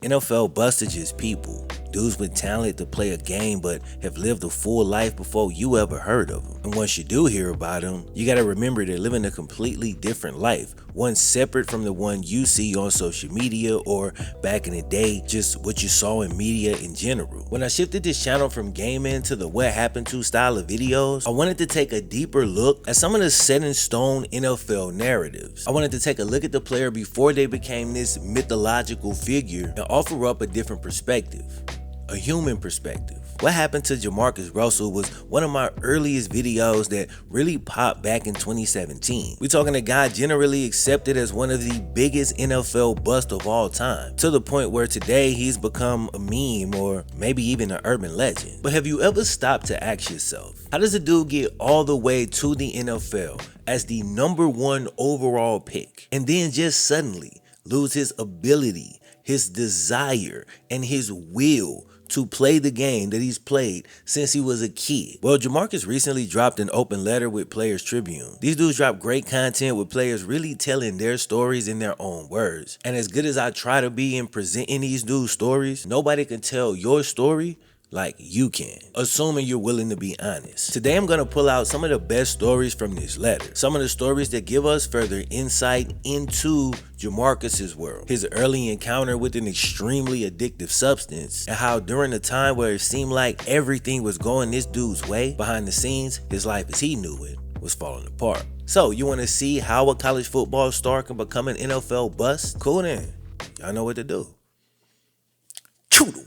NFL bust are just people. Dudes with talent to play a game but have lived a full life before you ever heard of them. And once you do hear about them, you gotta remember they're living a completely different life. One separate from the one you see on social media or back in the day, just what you saw in media in general. When I shifted this channel from gaming to the what happened to style of videos, I wanted to take a deeper look at some of the set in stone NFL narratives. I wanted to take a look at the player before they became this mythological figure and offer up a different perspective. A human perspective. What happened to Jamarcus Russel was one of my earliest videos that really popped back in 2017. We're talking a guy generally accepted as one of the biggest NFL busts of all time, to the point where today he's become a meme or maybe even an urban legend. But have you ever stopped to ask yourself, how does a dude get all the way to the NFL as the #1 overall pick and then just suddenly lose his ability, his desire, and his will to play the game that he's played since he was a kid? Well, Jamarcus recently dropped an open letter with Players Tribune. These dudes drop great content with players really telling their stories in their own words. And as good as I try to be in presenting these dudes' stories, nobody can tell your story like you can, assuming you're willing to be honest. Today I'm gonna pull out some of the best stories from this letter. Some of the stories that give us further insight into Jamarcus's world, his early encounter with an extremely addictive substance, and how during a time where it seemed like everything was going this dude's way, behind the scenes, his life as he knew it was falling apart. So you wanna see how a college football star can become an NFL bust? Cool then, y'all know what to do. Chew the Wayne.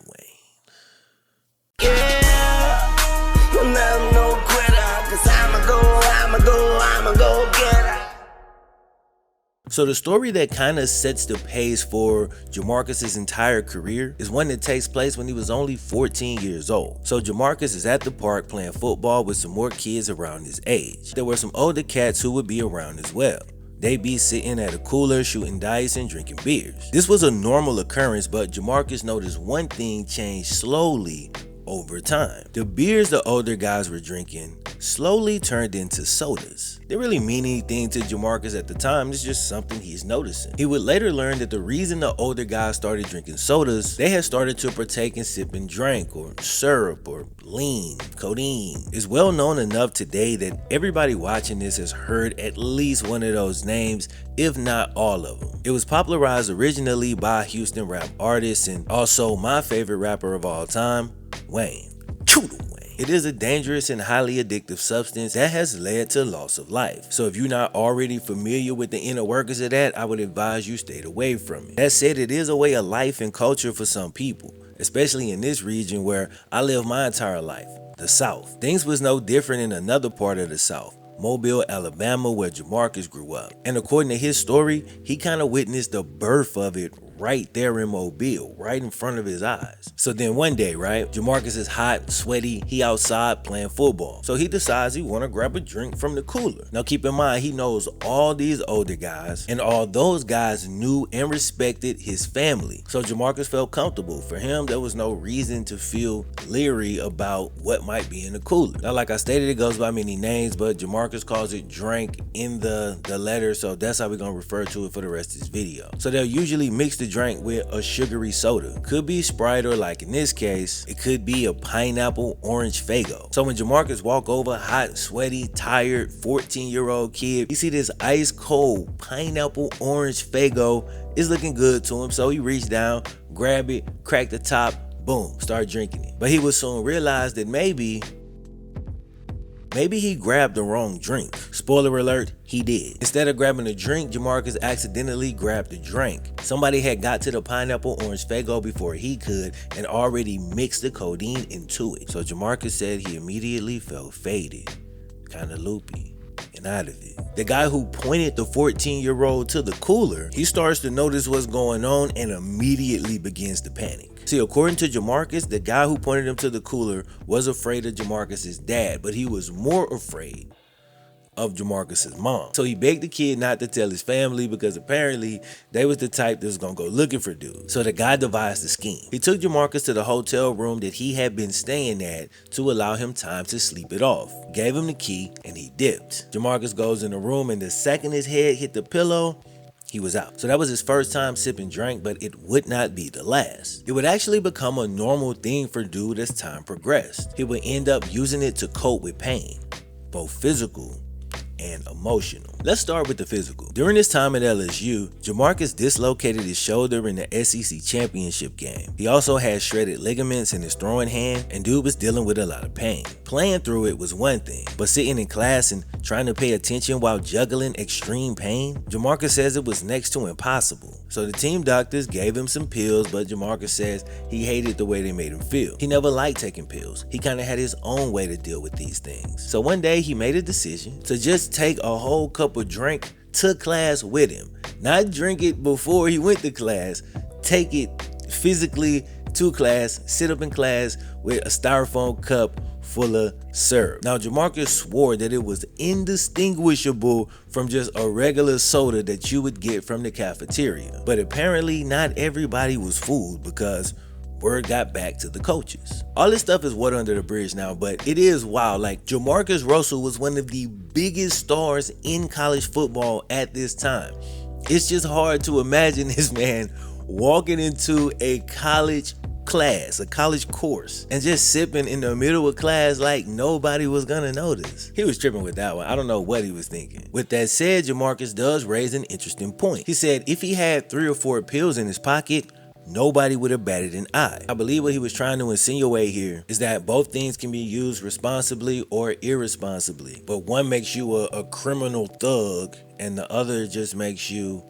No quitter, 'cause I'ma go get her. So the story that kind of sets the pace for Jamarcus's entire career is one that takes place when he was only 14 years old. So Jamarcus is at the park playing football with some more kids around his age. There were some older cats who would be around as well. They'd be sitting at a cooler shooting dice and drinking beers. This was a normal occurrence, but Jamarcus noticed one thing changed slowly over time. The beers the older guys were drinking slowly turned into sodas. They didn't really mean anything to Jamarcus at the time, it's just something he's noticing. He would later learn that the reason the older guys started drinking sodas, they had started to partake in sipping drink or syrup or lean, codeine. It's well known enough today that everybody watching this has heard at least one of those names, if not all of them. It was popularized originally by Houston rap artists and also my favorite rapper of all time, Wayne. Chew the Wayne. It is a dangerous and highly addictive substance that has led to loss of life. So if you're not already familiar with the inner workings of that, I would advise you stay away from it. That said, it is a way of life and culture for some people, especially in this region where I lived my entire life, the South. Things was no different in another part of the South, Mobile, Alabama, where Jamarcus grew up. And according to his story, he kind of witnessed the birth of it right there in Mobile, right in front of his eyes. So then one day, right, Jamarcus is hot, sweaty, he outside playing football. So he decides he want to grab a drink from the cooler. Now keep in mind, he knows all these older guys, and all those guys knew and respected his family. So Jamarcus felt comfortable. For him, there was no reason to feel leery about what might be in the cooler. Now, like I stated, it goes by many names, but Jamarcus calls it drink in the letter, so that's how we're gonna refer to it for the rest of this video. So they'll usually mix the drink with a sugary soda. Could be Sprite, or like in this case, it could be a pineapple orange Faygo. So when Jamarcus walk over, hot, sweaty, tired, 14-year-old kid, you see this ice cold pineapple orange Faygo is looking good to him. So he reached down, grab it, crack the top, boom, start drinking it. But he would soon realize that maybe he grabbed the wrong drink. Spoiler alert, he did. Instead of grabbing the drink, Jamarcus accidentally grabbed the drink. Somebody had got to the pineapple orange Faygo before he could and already mixed the codeine into it. So Jamarcus said he immediately felt faded, kinda loopy, and out of it. The guy who pointed the 14-year-old to the cooler, he starts to notice what's going on and immediately begins to panic. See, according to Jamarcus, the guy who pointed him to the cooler was afraid of Jamarcus's dad, but he was more afraid of Jamarcus's mom. So he begged the kid not to tell his family because apparently they was the type that was gonna go looking for dudes. So the guy devised a scheme. He took Jamarcus to the hotel room that he had been staying at to allow him time to sleep it off. Gave him the key and he dipped. Jamarcus goes in the room, and the second his head hit the pillow, he was out. So that was his first time sipping drink, but it would not be the last. It would actually become a normal thing for dude as time progressed. He would end up using it to cope with pain, both physical and emotional. Let's start with the physical. During his time at LSU, Jamarcus dislocated his shoulder in the SEC championship game. He also had shredded ligaments in his throwing hand, and dude was dealing with a lot of pain. Playing through it was one thing, but sitting in class and trying to pay attention while juggling extreme pain, Jamarcus says it was next to impossible. So the team doctors gave him some pills, but Jamarcus says he hated the way they made him feel. He never liked taking pills. He kind of had his own way to deal with these things. So one day he made a decision to just take a whole cup of drink to class with him. Not drink it before he went to class, take it physically to class, sit up in class with a styrofoam cup full of syrup. Now, Jamarcus swore that it was indistinguishable from just a regular soda that you would get from the cafeteria. But apparently not everybody was fooled, because word got back to the coaches. All this stuff is water under the bridge now, but it is wild. Like, Jamarcus Russel was one of the biggest stars in college football at this time. It's just hard to imagine this man walking into a college class, a college course, and just sipping in the middle of class like nobody was gonna notice. He was tripping with that one. I don't know what he was thinking. With that said, Jamarcus does raise an interesting point. He said if he had 3 or 4 pills in his pocket, nobody would have batted an eye. I believe what he was trying to insinuate here is that both things can be used responsibly or irresponsibly, but one makes you a criminal thug and the other just makes you,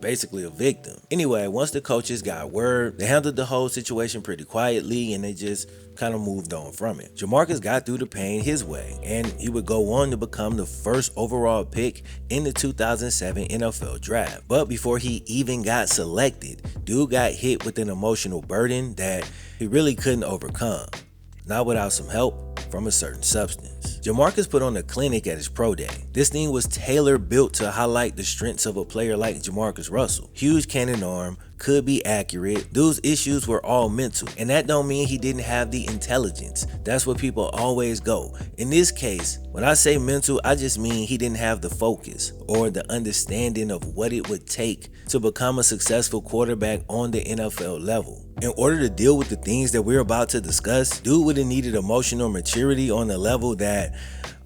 basically a victim. Anyway, once the coaches got word, they handled the whole situation pretty quietly and they just kind of moved on from it. Jamarcus got through the pain his way, and he would go on to become the first overall pick in the 2007 NFL draft. But before he even got selected, dude got hit with an emotional burden that he really couldn't overcome, not without some help from a certain substance. Jamarcus put on a clinic at his pro day. This thing was tailor-built to highlight the strengths of a player like Jamarcus Russel. Huge cannon arm, could be accurate. Dude's issues were all mental, and that don't mean he didn't have the intelligence. That's where people always go. In this case, when I say mental, I just mean he didn't have the focus or the understanding of what it would take to become a successful quarterback on the NFL level. In order to deal with the things that we're about to discuss, dude would have needed emotional maturity on a level that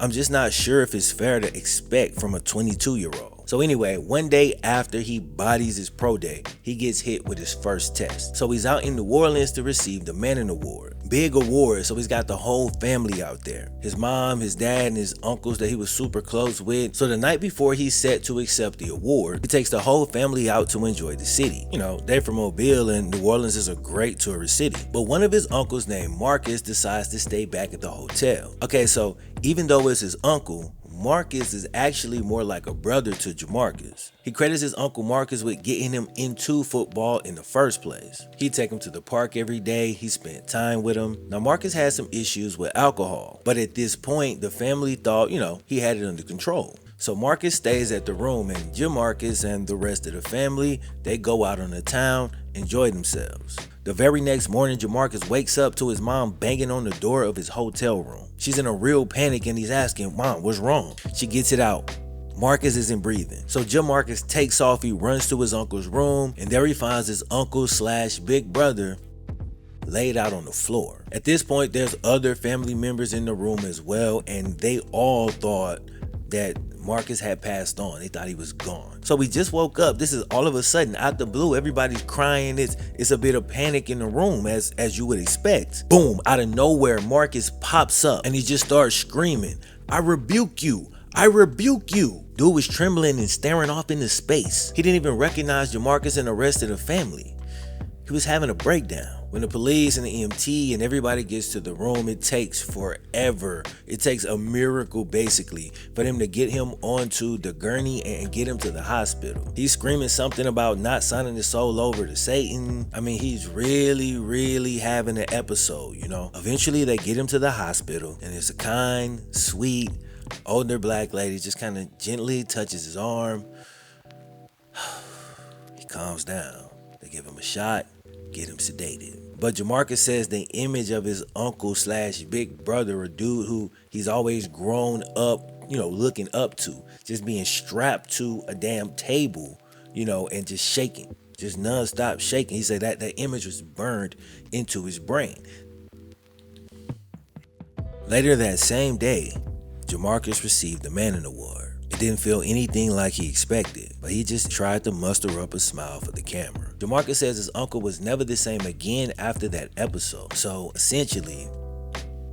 I'm just not sure if it's fair to expect from a 22-year-old. So anyway, one day after he bodies his pro day, he gets hit with his first test. So he's out in New Orleans to receive the Manning Award. Big award, so he's got the whole family out there. His mom, his dad, and his uncles that he was super close with. So the night before he's set to accept the award, he takes the whole family out to enjoy the city. They're from Mobile, and New Orleans is a great tourist city. But one of his uncles named Marcus decides to stay back at the hotel. Okay, so even though it's his uncle, Marcus is actually more like a brother to Jamarcus. He credits his uncle Marcus with getting him into football in the first place. He'd take him to the park every day. He spent time with him. Now, Marcus had some issues with alcohol, but at this point, the family thought, he had it under control. So Marcus stays at the room, and Jamarcus and the rest of the family, they go out on the town, enjoy themselves. The very next morning, Jamarcus wakes up to his mom banging on the door of his hotel room. She's in a real panic and he's asking, "Mom, what's wrong?" She gets it out. Marcus isn't breathing. So Jamarcus takes off, he runs to his uncle's room, and there he finds his uncle/big brother laid out on the floor. At this point, there's other family members in the room as well, and they all thought that Marcus had passed on. They thought he was gone. So we just woke up. This is all of a sudden out the blue. Everybody's crying. It's a bit of panic in the room as you would expect. Boom, out of nowhere, Marcus pops up and he just starts screaming, "I rebuke you. I rebuke you." Dude was trembling and staring off into space. He didn't even recognize Jamarcus and the rest of the family. He was having a breakdown. When the police and the EMT and everybody gets to the room, it takes forever. It takes a miracle, basically, for them to get him onto the gurney and get him to the hospital. He's screaming something about not signing his soul over to Satan. I mean, he's really having an episode, Eventually, they get him to the hospital, and it's a kind, sweet, older black lady just kind of gently touches his arm. He calms down. They give him a shot, get him sedated. But Jamarcus says the image of his uncle/big brother, a dude who he's always grown up, looking up to, just being strapped to a damn table, and just shaking, just nonstop shaking. He said that image was burned into his brain. Later that same day, Jamarcus received the Manning Award. It didn't feel anything like he expected, but he just tried to muster up a smile for the camera. Jamarcus says his uncle was never the same again after that episode, so essentially,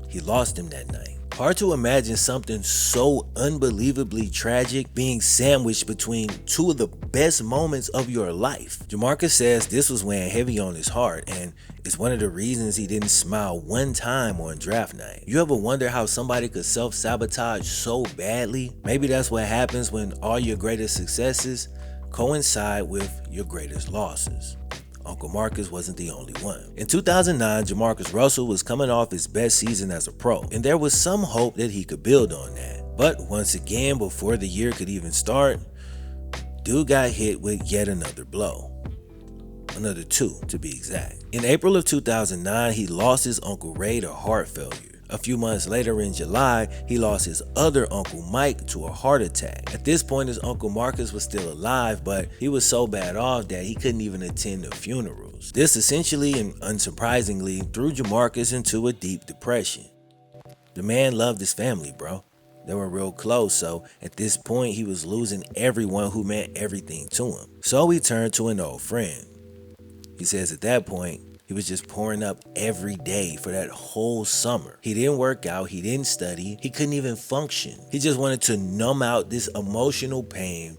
he lost him that night. Hard to imagine something so unbelievably tragic being sandwiched between two of the best moments of your life. Jamarcus says this was weighing heavy on his heart, and it's one of the reasons he didn't smile one time on draft night. You ever wonder how somebody could self-sabotage so badly? Maybe that's what happens when all your greatest successes coincide with your greatest losses. Uncle Marcus wasn't the only one. In 2009, Jamarcus Russel was coming off his best season as a pro, and there was some hope that he could build on that. But once again, before the year could even start, dude got hit with yet another blow. Another two, to be exact. In April of 2009, he lost his Uncle Ray to heart failure. A few months later in July, he lost his other Uncle Mike to a heart attack. At this point, his Uncle Marcus was still alive, but he was so bad off that he couldn't even attend the funerals. This essentially and unsurprisingly threw Jamarcus into a deep depression. The man loved his family, bro. They were real close, so at this point, he was losing everyone who meant everything to him. So he turned to an old friend. He says at that point, he was just pouring up every day for that whole summer. He didn't work out, he didn't study, he couldn't even function. He just wanted to numb out this emotional pain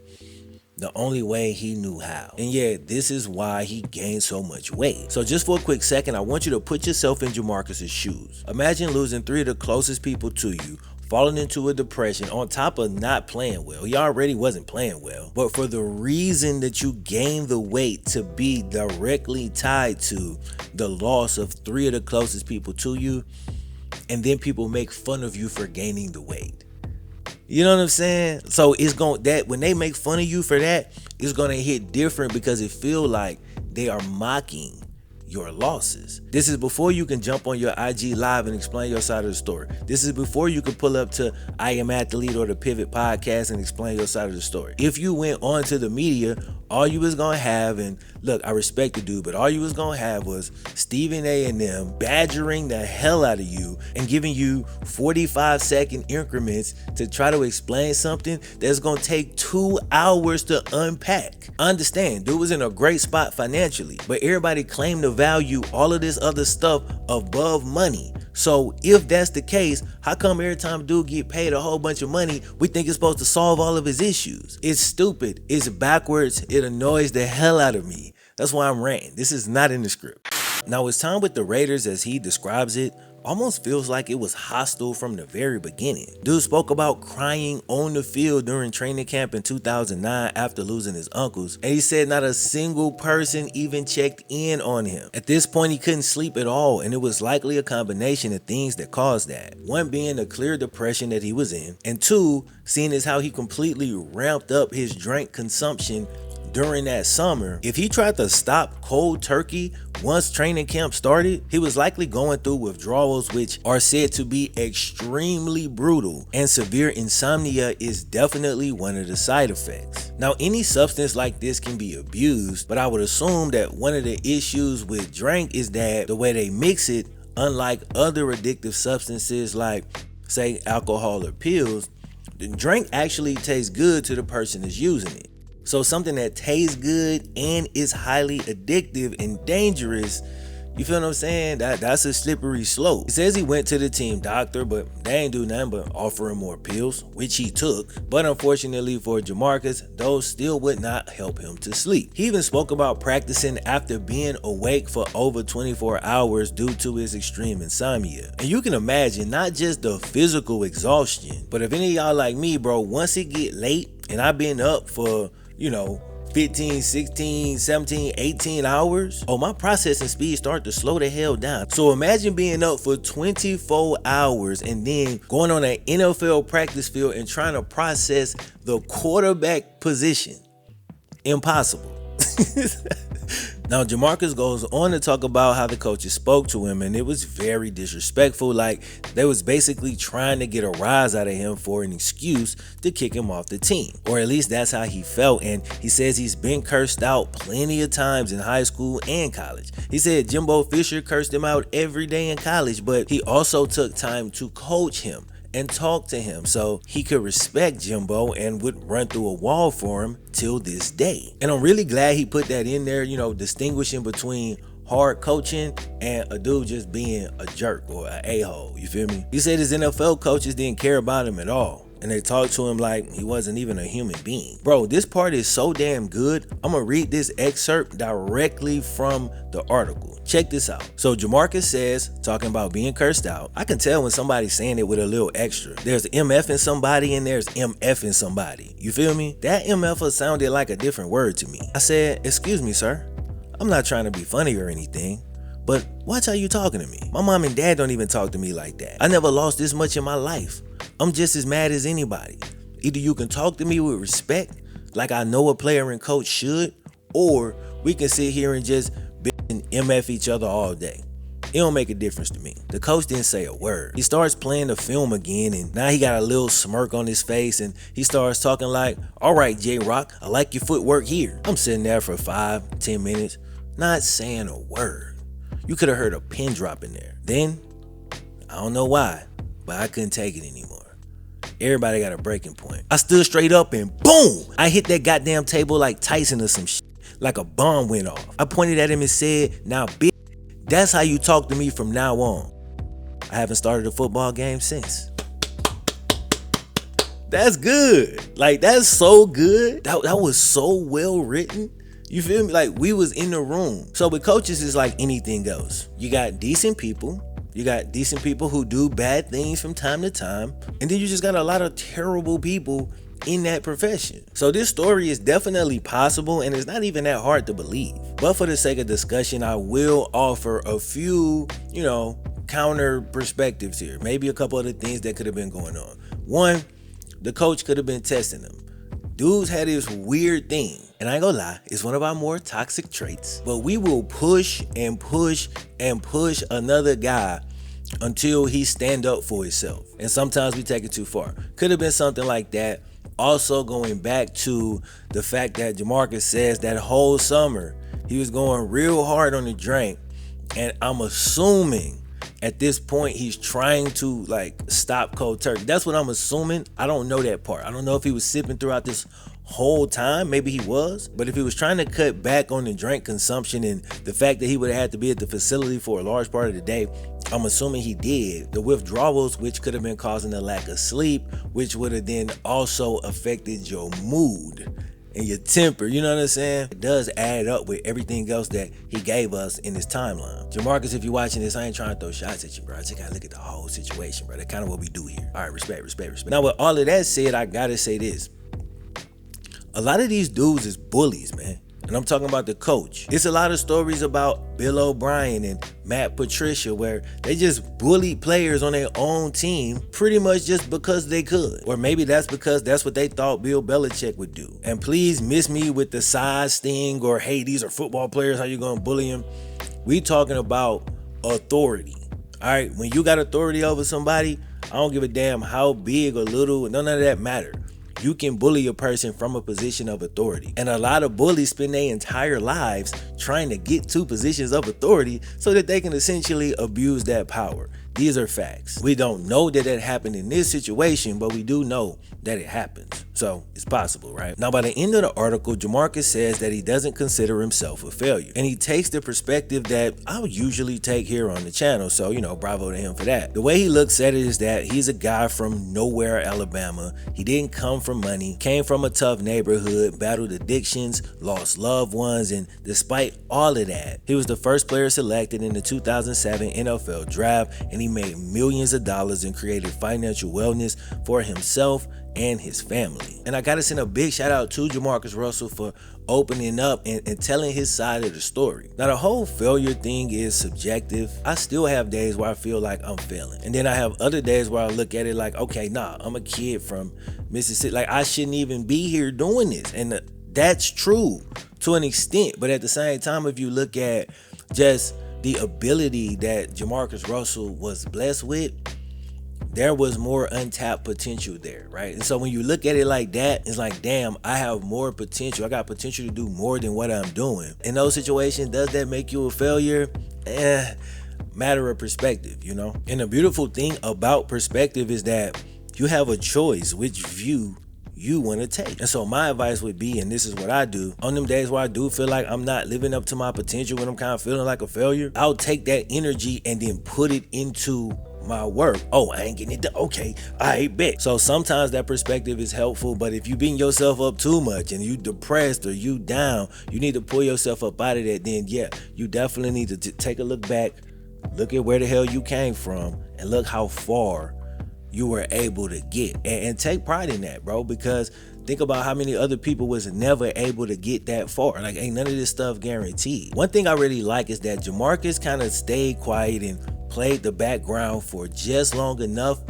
the only way he knew how. And yeah, this is why he gained so much weight. So just for a quick second, I want you to put yourself in Jamarcus's shoes. Imagine losing three of the closest people to you, falling into a depression on top of not playing well. He already wasn't playing well, but for the reason that you gained the weight to be directly tied to the loss of three of the closest people to you, and then people make fun of you for gaining the weight. You know what I'm saying? So it's that when they make fun of you for that, it's gonna hit different because it feel like they are mocking your losses. This is before you can jump on your IG live and explain your side of the story. This is before you can pull up to I Am Athlete or the Pivot podcast and explain your side of the story. If you went on to the media, all you was gonna have, and look, I respect the dude, but all you was gonna have was Stephen A and them badgering the hell out of you and giving you 45-second increments to try to explain something that's gonna take 2 hours to unpack. Understand, dude was in a great spot financially, but everybody claimed to value all of this other stuff above money. So if that's the case, how come every time dude get paid a whole bunch of money, we think it's supposed to solve all of his issues? It's stupid, it's backwards, it annoys the hell out of me. That's why I'm ranting. This is not in the script. Now his time with the Raiders, as he describes it, almost feels like it was hostile from the very beginning. Dude spoke about crying on the field during training camp in 2009 after losing his uncles, and he said not a single person even checked in on him. At this point, he couldn't sleep at all, and it was likely a combination of things that caused that. One being the clear depression that he was in, and two, seeing as how he completely ramped up his drink consumption during that summer. If he tried to stop cold turkey once training camp started, he was likely going through withdrawals, which are said to be extremely brutal, and severe insomnia is definitely one of the side effects. Now, any substance like this can be abused, but I would assume that one of the issues with drink is that the way they mix it, unlike other addictive substances like, say, alcohol or pills, the drink actually tastes good to the person that's using it. So something that tastes good and is highly addictive and dangerous, you feel what I'm saying? That's a slippery slope. He says he went to the team doctor, but they ain't do nothing but offer him more pills, which he took. But unfortunately for Jamarcus, those still would not help him to sleep. He even spoke about practicing after being awake for over 24 hours due to his extreme insomnia. And you can imagine not just the physical exhaustion, but if any of y'all like me, bro, once it get late and I've been up for 15, 16, 17, 18 hours, my processing speed start to slow the hell down. So imagine being up for 24 hours and then going on an NFL practice field and trying to process the quarterback position. Impossible. Now, Jamarcus goes on to talk about how the coaches spoke to him, and it was very disrespectful. Like, they was basically trying to get a rise out of him for an excuse to kick him off the team. Or at least that's how he felt, and he says he's been cursed out plenty of times in high school and college. He said Jimbo Fisher cursed him out every day in college, but he also took time to coach him and talk to him so he could respect Jimbo and would run through a wall for him till this day. And I'm really glad he put that in there, distinguishing between hard coaching and a dude just being a jerk or an a-hole, you feel me? He said his NFL coaches didn't care about him at all, and they talked to him like he wasn't even a human being. Bro, this part is so damn good. I'm gonna read this excerpt directly from the article. Check this out. So Jamarcus says, talking about being cursed out, I can tell when somebody's saying it with a little extra. There's MF in somebody and there's MF in somebody. You feel me? That MF sounded like a different word to me. I said, excuse me, sir. I'm not trying to be funny or anything, but watch how you talking to me. My mom and dad don't even talk to me like that. I never lost this much in my life. I'm just as mad as anybody. Either you can talk to me with respect, like I know a player and coach should, or we can sit here and just bitch and MF each other all day. It don't make a difference to me. The coach didn't say a word. He starts playing the film again, and now he got a little smirk on his face, and he starts talking like, all right, J-Rock, I like your footwork here. I'm sitting there for 5-10 minutes, not saying a word. You could have heard a pin drop in there. Then, I don't know why, but I couldn't take it anymore. Everybody got a breaking point. I stood straight up and boom! I hit that goddamn table like Tyson or some shit, like a bomb went off. I pointed at him and said, now bitch, that's how you talk to me from now on. I haven't started a football game since. That's good. Like, that's so good. That was so well written. You feel me? Like, we was in the room. So with coaches, it's like anything else. You got decent people. You got decent people who do bad things from time to time. And then you just got a lot of terrible people in that profession. So this story is definitely possible, and it's not even that hard to believe. But for the sake of discussion, I will offer a few, counter perspectives here. Maybe a couple of the things that could have been going on. One, the coach could have been testing them. Dudes had this weird thing, and I ain't gonna lie, it's one of our more toxic traits, but we will push and push and push another guy until he stand up for himself. And sometimes we take it too far. Could have been something like that. Also, going back to the fact that Jamarcus says that whole summer he was going real hard on the drink, and I'm assuming at this point he's trying to stop cold turkey. That's what I'm assuming. I don't know that part. I don't know if he was sipping throughout this whole time. Maybe he was, but if he was trying to cut back on the drink consumption and the fact that he would have had to be at the facility for a large part of the day, I'm assuming he did. The withdrawals, which could have been causing a lack of sleep, which would have then also affected your mood and your temper, you know what I'm saying? It does add up with everything else that he gave us in his timeline. Jamarcus, if you're watching this, I ain't trying to throw shots at you, bro. I just gotta look at the whole situation, bro. That's kind of what we do here. All right, respect. Now, with all of that said, I gotta say this. A lot of these dudes is bullies, man. And I'm talking about the coach. It's a lot of stories about Bill O'Brien and Matt Patricia where they just bullied players on their own team pretty much just because they could. Or maybe that's because that's what they thought Bill Belichick would do. And please miss me with the size thing or, hey, these are football players, how you gonna bully them? We talking about authority. All right, when you got authority over somebody, I don't give a damn how big or little, none of that matter. You can bully a person from a position of authority. And a lot of bullies spend their entire lives trying to get to positions of authority so that they can essentially abuse that power. These are facts. We don't know that it happened in this situation, but we do know that it happens. So it's possible, right? Now, by the end of the article, Jamarcus says that he doesn't consider himself a failure. And he takes the perspective that I would usually take here on the channel. So, bravo to him for that. The way he looks at it is that he's a guy from nowhere, Alabama. He didn't come from money, came from a tough neighborhood, battled addictions, lost loved ones, and despite all of that, he was the first player selected in the 2007 NFL draft, and he made millions of dollars and created financial wellness for himself and his family. And I gotta send a big shout out to Jamarcus Russel for opening up and telling his side of the story. Now, the whole failure thing is subjective. I still have days where I feel like I'm failing. And then I have other days where I look at it like, okay, nah, I'm a kid from Mississippi. Like, I shouldn't even be here doing this. And That's true to an extent, but at the same time, if you look at just the ability that Jamarcus Russel was blessed with, there was more untapped potential there, right? And so when you look at it like that, it's like, damn, I have more potential. I got potential to do more than what I'm doing. In those situations, does that make you a failure? Matter of perspective, you know? And the beautiful thing about perspective is that you have a choice which view you want to take. And so my advice would be, and this is what I do, on them days where I do feel like I'm not living up to my potential, when I'm kind of feeling like a failure, I'll take that energy and then put it into my work. Oh, I ain't getting it done. Okay, I bet. So sometimes that perspective is helpful, but if you beating yourself up too much and you depressed or you down, you need to pull yourself up out of that. Then yeah, you definitely need to take a look back, look at where the hell you came from, and look how far you were able to get, and take pride in that, bro, because think about how many other people was never able to get that far. Like, ain't none of this stuff guaranteed. One thing I really like is that Jamarcus kind of stayed quiet and played the background for just long enough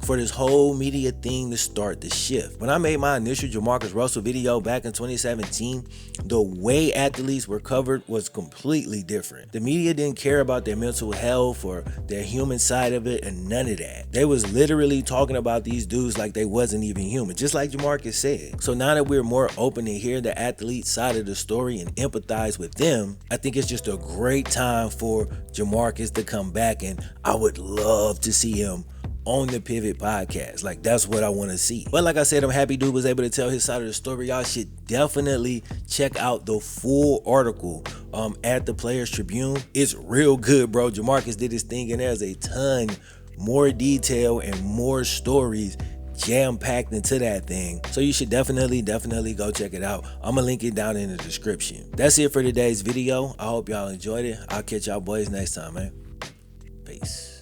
for this whole media thing to start to shift. When I made my initial Jamarcus Russel video back in 2017, the way athletes were covered was completely different. The media didn't care about their mental health or their human side of it, and none of that. They was literally talking about these dudes like they wasn't even human, just like Jamarcus said. So now that we're more open to hear the athlete side of the story and empathize with them, I think it's just a great time for Jamarcus to come back, and I would love to see him on the Pivot podcast. Like, that's what I want to see. But like I said, I'm happy dude was able to tell his side of the story. Y'all should definitely check out the full article at the Players Tribune. It's real good, bro. Jamarcus did his thing, and there's a ton more detail and more stories jam-packed into that thing. So you should definitely go check it out. I'm gonna link it down in the description. That's it for today's video. I hope y'all enjoyed it. I'll catch y'all boys next time, man. Peace.